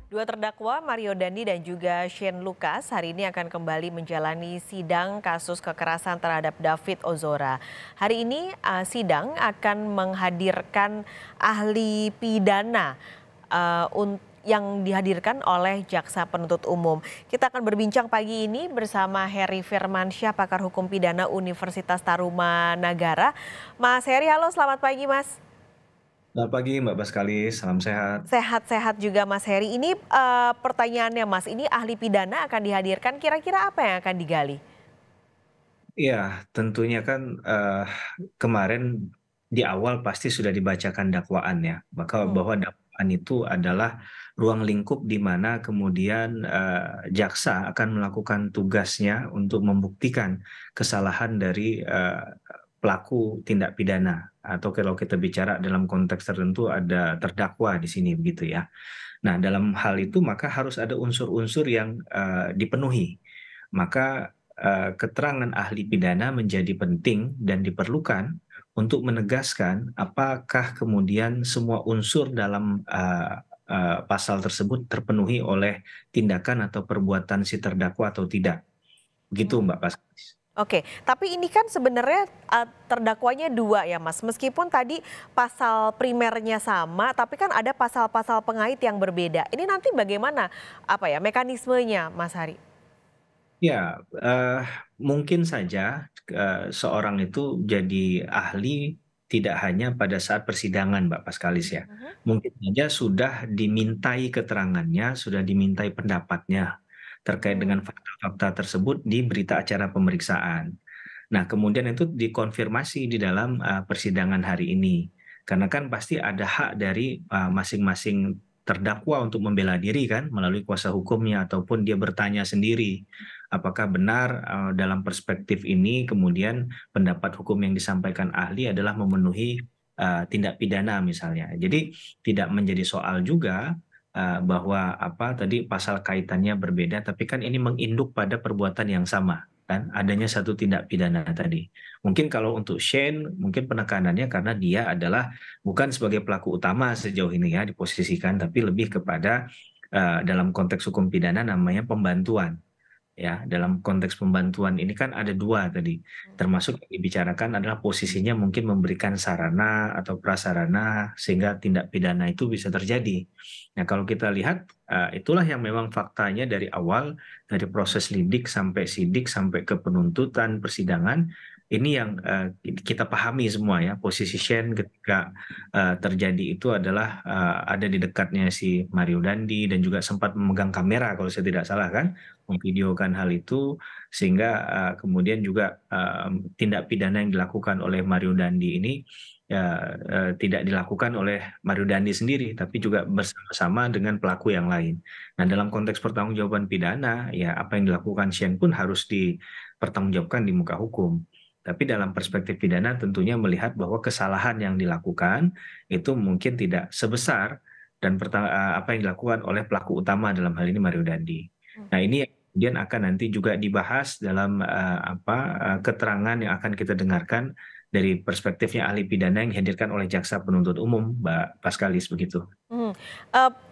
Dua terdakwa Mario Dandi dan juga Shane Lucas hari ini akan kembali menjalani sidang kasus kekerasan terhadap David Ozora. Hari ini sidang akan menghadirkan ahli pidana yang dihadirkan oleh Jaksa Penuntut Umum. Kita akan berbincang pagi ini bersama Heri Firmansyah, pakar hukum pidana Universitas Tarumanagara. Mas Heri, halo, selamat pagi Mas. Selamat pagi Mbak Baskalis, salam sehat. Sehat-sehat juga Mas Heri. Ini pertanyaannya Mas, ini ahli pidana akan dihadirkan, kira-kira apa yang akan digali? Iya, tentunya kan kemarin di awal pasti sudah dibacakan dakwaan ya, maka Hmm. bahwa dakwaan itu adalah ruang lingkup di mana kemudian jaksa akan melakukan tugasnya untuk membuktikan kesalahan dari pelaku tindak pidana atau kalau kita bicara dalam konteks tertentu ada terdakwa di sini begitu ya. Nah, dalam hal itu maka harus ada unsur-unsur yang dipenuhi. Maka keterangan ahli pidana menjadi penting dan diperlukan untuk menegaskan apakah kemudian semua unsur dalam pasal tersebut terpenuhi oleh tindakan atau perbuatan si terdakwa atau tidak. Begitu Mbak Pascalis. Oke, tapi ini kan sebenarnya terdakwanya dua ya Mas. Meskipun tadi pasal primernya sama, tapi kan ada pasal-pasal pengait yang berbeda. Ini nanti bagaimana mekanismenya Mas Hari? Ya, mungkin saja seorang itu jadi ahli tidak hanya pada saat persidangan, Mbak Paskalis ya. Mhm. Mungkin saja sudah dimintai keterangannya, sudah dimintai pendapatnya terkait Hmm. dengan fakta-fakta tersebut di berita acara pemeriksaan. Nah, kemudian itu dikonfirmasi di dalam persidangan hari ini. Karena kan pasti ada hak dari masing-masing terdakwa untuk membela diri kan melalui kuasa hukumnya ataupun dia bertanya sendiri apakah benar dalam perspektif ini kemudian pendapat hukum yang disampaikan ahli adalah memenuhi tindak pidana misalnya. Jadi tidak menjadi soal juga bahwa apa tadi pasal kaitannya berbeda tapi kan ini menginduk pada perbuatan yang sama kan adanya satu tindak pidana tadi. Mungkin kalau untuk Shane mungkin penekanannya karena dia adalah bukan sebagai pelaku utama sejauh ini ya diposisikan tapi lebih kepada dalam konteks hukum pidana namanya pembantuan. Ya, dalam konteks pembantuan ini kan ada dua tadi, termasuk yang dibicarakan adalah posisinya mungkin memberikan sarana atau prasarana sehingga tindak pidana itu bisa terjadi. Nah, kalau kita lihat itulah yang memang faktanya dari awal, dari proses lidik sampai sidik sampai ke penuntutan persidangan, ini yang kita pahami semua ya, posisi Shane ketika terjadi itu adalah ada di dekatnya si Mario Dandi dan juga sempat memegang kamera kalau saya tidak salah kan memvideokan hal itu sehingga kemudian juga tindak pidana yang dilakukan oleh Mario Dandi ini ya tidak dilakukan oleh Mario Dandi sendiri tapi juga bersama-sama dengan pelaku yang lain. Nah, dalam konteks pertanggungjawaban pidana ya apa yang dilakukan Shane pun harus dipertanggungjawabkan di muka hukum. Tapi dalam perspektif pidana tentunya melihat bahwa kesalahan yang dilakukan itu mungkin tidak sebesar dan apa yang dilakukan oleh pelaku utama dalam hal ini Mario Dandi. Nah, ini yang kemudian akan nanti juga dibahas dalam keterangan yang akan kita dengarkan dari perspektifnya ahli pidana yang dihadirkan oleh jaksa penuntut umum, Mbak Paskalis begitu. Hmm.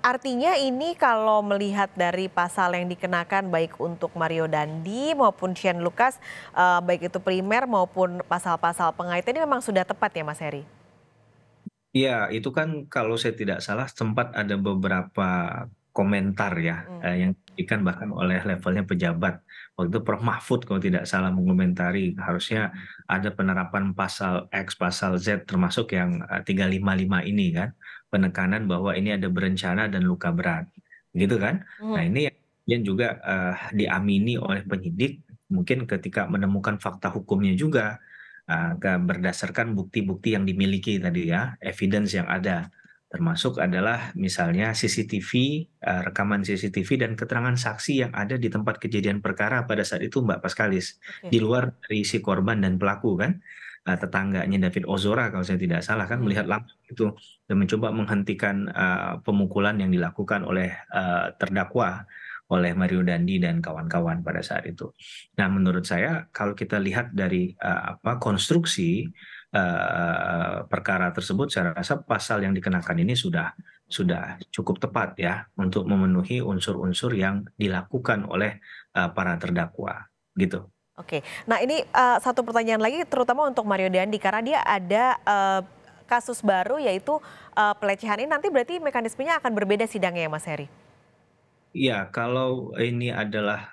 Artinya ini kalau melihat dari pasal yang dikenakan baik untuk Mario Dandi maupun Shane Lucas, baik itu primer maupun pasal-pasal pengait ini memang sudah tepat ya Mas Heri? Iya, itu kan kalau saya tidak salah sempat ada beberapa komentar ya Mhm. yang diberikan bahkan oleh levelnya pejabat. Waktu itu Prof. Mahfud kalau tidak salah mengomentari harusnya ada penerapan pasal X, pasal Z termasuk yang 355 ini kan. Penekanan bahwa ini ada berencana dan luka berat. Gitu kan? Nah, Mhm. ini yang juga diamini oleh penyidik mungkin ketika menemukan fakta hukumnya juga berdasarkan bukti-bukti yang dimiliki tadi ya, evidence yang ada. Termasuk adalah misalnya CCTV, rekaman CCTV dan keterangan saksi yang ada di tempat kejadian perkara pada saat itu Mbak Paskalis. Oke. Di luar dari si korban dan pelaku kan, tetangganya David Ozora kalau saya tidak salah kan Mhm. melihat langsung itu dan mencoba menghentikan pemukulan yang dilakukan oleh terdakwa oleh Mario Dandi dan kawan-kawan pada saat itu. Nah, menurut saya kalau kita lihat dari konstruksi perkara tersebut, saya rasa pasal yang dikenakan ini sudah cukup tepat ya untuk memenuhi unsur-unsur yang dilakukan oleh para terdakwa, gitu. Oke, nah ini satu pertanyaan lagi terutama untuk Mario Dandi karena dia ada kasus baru yaitu pelecehan ini nanti berarti mekanismenya akan berbeda sidangnya ya Mas Heri? Iya, kalau ini adalah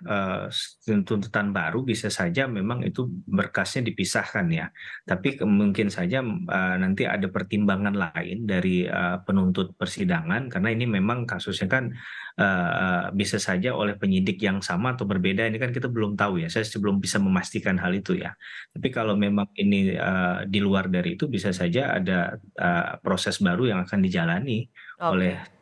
tuntutan baru bisa saja memang itu berkasnya dipisahkan ya. Tapi mungkin saja nanti ada pertimbangan lain dari penuntut persidangan karena ini memang kasusnya kan bisa saja oleh penyidik yang sama atau berbeda. Ini kan kita belum tahu ya. Saya belum bisa memastikan hal itu ya. Tapi kalau memang ini di luar dari itu bisa saja ada proses baru yang akan dijalani oleh Oke.